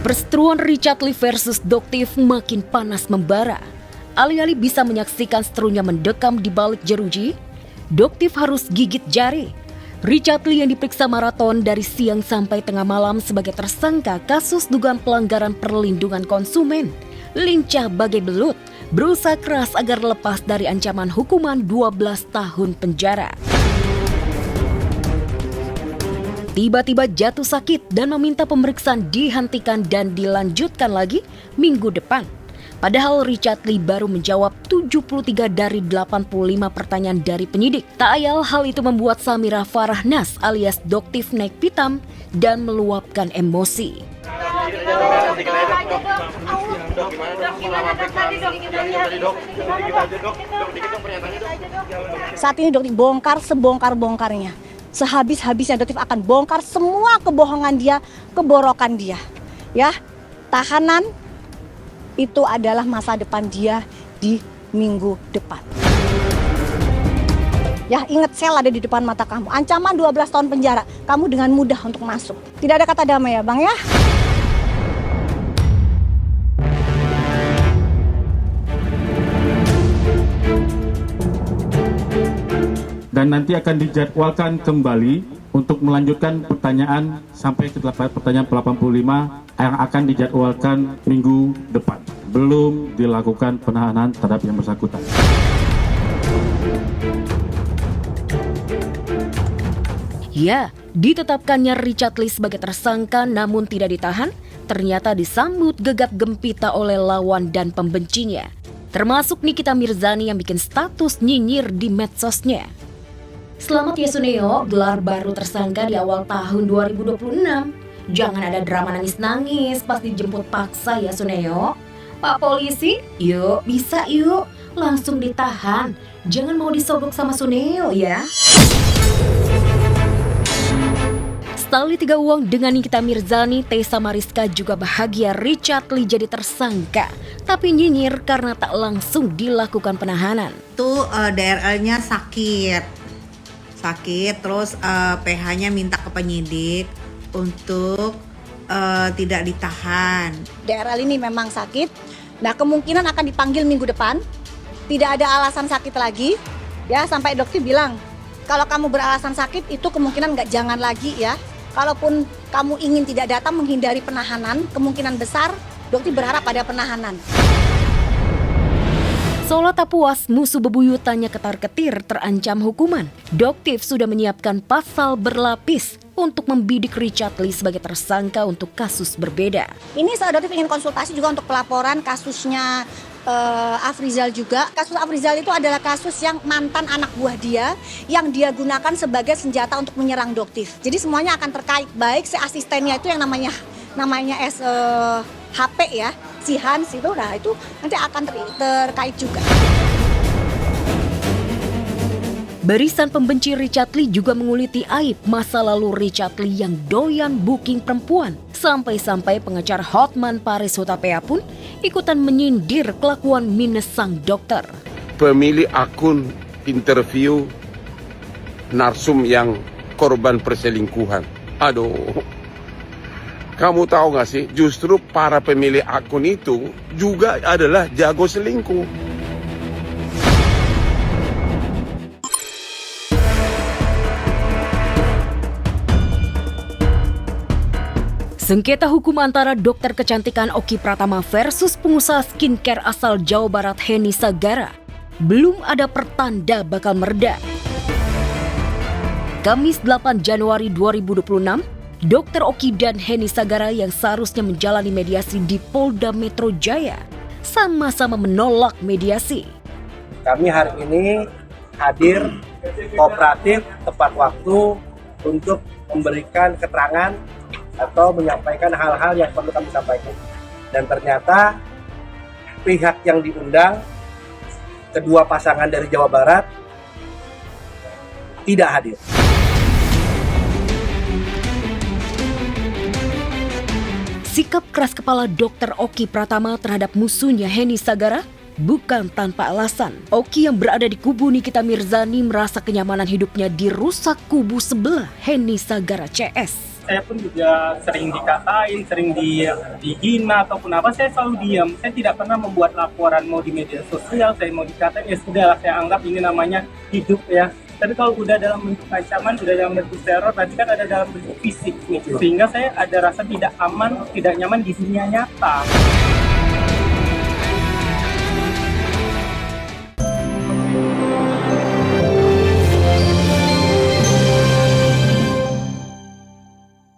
Perseteruan Richard Lee versus Doktif makin panas membara. Alih-alih bisa menyaksikan seterunya mendekam di balik jeruji, Doktif harus gigit jari. Richard Lee yang diperiksa maraton dari siang sampai tengah malam sebagai tersangka kasus dugaan pelanggaran perlindungan konsumen, lincah bagai belut, berusaha keras agar lepas dari ancaman hukuman 12 tahun penjara. Tiba-tiba jatuh sakit dan meminta pemeriksaan dihentikan dan dilanjutkan lagi minggu depan. Padahal Richard Lee baru menjawab 73 dari 85 pertanyaan dari penyidik. Tak ayal hal itu membuat Samira Farahnas alias Doktif naik pitam dan meluapkan emosi. Saat ini Doktif bongkar sebongkar-bongkarnya. Sehabis-habisnya Doktif akan bongkar semua kebohongan dia, keborokan dia. Ya, tahanan itu adalah masa depan dia di minggu depan. Ya, ingat sel ada di depan mata kamu. Ancaman 12 tahun penjara. Kamu dengan mudah untuk masuk. Tidak ada kata damai ya, Bang ya. Dan nanti akan dijadwalkan kembali untuk melanjutkan pertanyaan sampai ke pertanyaan 85 yang akan dijadwalkan minggu depan. Belum dilakukan penahanan terhadap yang bersangkutan. Ya, ditetapkannya Richard Lee sebagai tersangka namun tidak ditahan, ternyata disambut gegap gempita oleh lawan dan pembencinya. Termasuk Nikita Mirzani yang bikin status nyinyir di medsosnya. Selamat ya Suneo, gelar baru tersangka di awal tahun 2026. Jangan ada drama nangis-nangis pas dijemput paksa ya Suneo. Pak polisi, yuk bisa yuk, langsung ditahan. Jangan mau disogok sama Suneo ya. Setali tiga uang dengan Nikita Mirzani, Tessa Mariska juga bahagia Richard Lee jadi tersangka. Tapi nyinyir karena tak langsung dilakukan penahanan. Itu DRL-nya sakit terus PH-nya minta ke penyidik untuk tidak ditahan. DRL ini memang sakit. Nah, kemungkinan akan dipanggil minggu depan. Tidak ada alasan sakit lagi. Ya, sampai dokter bilang, kalau kamu beralasan sakit itu kemungkinan jangan lagi ya. Kalaupun kamu ingin tidak datang menghindari penahanan, kemungkinan besar dokter berharap ada penahanan. Seolah tak puas, musuh bebuyutannya ketar-ketir terancam hukuman. Doktif sudah menyiapkan pasal berlapis untuk membidik Richard Lee sebagai tersangka untuk kasus berbeda. Ini saya Doktif ingin konsultasi juga untuk pelaporan kasusnya Afrizal juga. Kasus Afrizal itu adalah kasus yang mantan anak buah dia yang dia gunakan sebagai senjata untuk menyerang Doktif. Jadi semuanya akan terkait, baik si asistennya itu yang namanya HP ya, si Hans itu, nah itu nanti akan terkait juga. Barisan pembenci Richard Lee juga menguliti aib masa lalu Richard Lee yang doyan booking perempuan. Sampai-sampai pengacara Hotman Paris Hutapea pun ikutan menyindir kelakuan minus sang dokter. Pemilik akun interview narsum yang korban perselingkuhan. Aduh, kamu tahu gak sih, justru para pemilik akun itu juga adalah jago selingkuh. Sengketa hukum antara dokter kecantikan Oki Pratama versus pengusaha skincare asal Jawa Barat Henny Sagara belum ada pertanda bakal mereda. Kamis 8 Januari 2026, Dr. Oki dan Henny Sagara yang seharusnya menjalani mediasi di Polda Metro Jaya sama-sama menolak mediasi. Kami hari ini hadir kooperatif tepat waktu untuk memberikan keterangan atau menyampaikan hal-hal yang perlu kami sampaikan. Dan ternyata pihak yang diundang, kedua pasangan dari Jawa Barat, tidak hadir. Sikap keras kepala Dr. Oki Pratama terhadap musuhnya Henny Sagara bukan tanpa alasan. Oki yang berada di kubu Nikita Mirzani merasa kenyamanan hidupnya dirusak kubu sebelah Henny Sagara CS. Saya pun juga sering dikatain, sering dihina ataupun apa, saya selalu diam. Saya tidak pernah membuat laporan mau di media sosial, saya mau dikatain, ya sudahlah, saya anggap ini namanya hidup ya. Tapi kalau udah dalam bentuk ancaman, udah dalam bentuk teror, berarti kan ada dalam bentuk fisik nih. Sehingga saya ada rasa tidak aman, tidak nyaman di dunia nyata.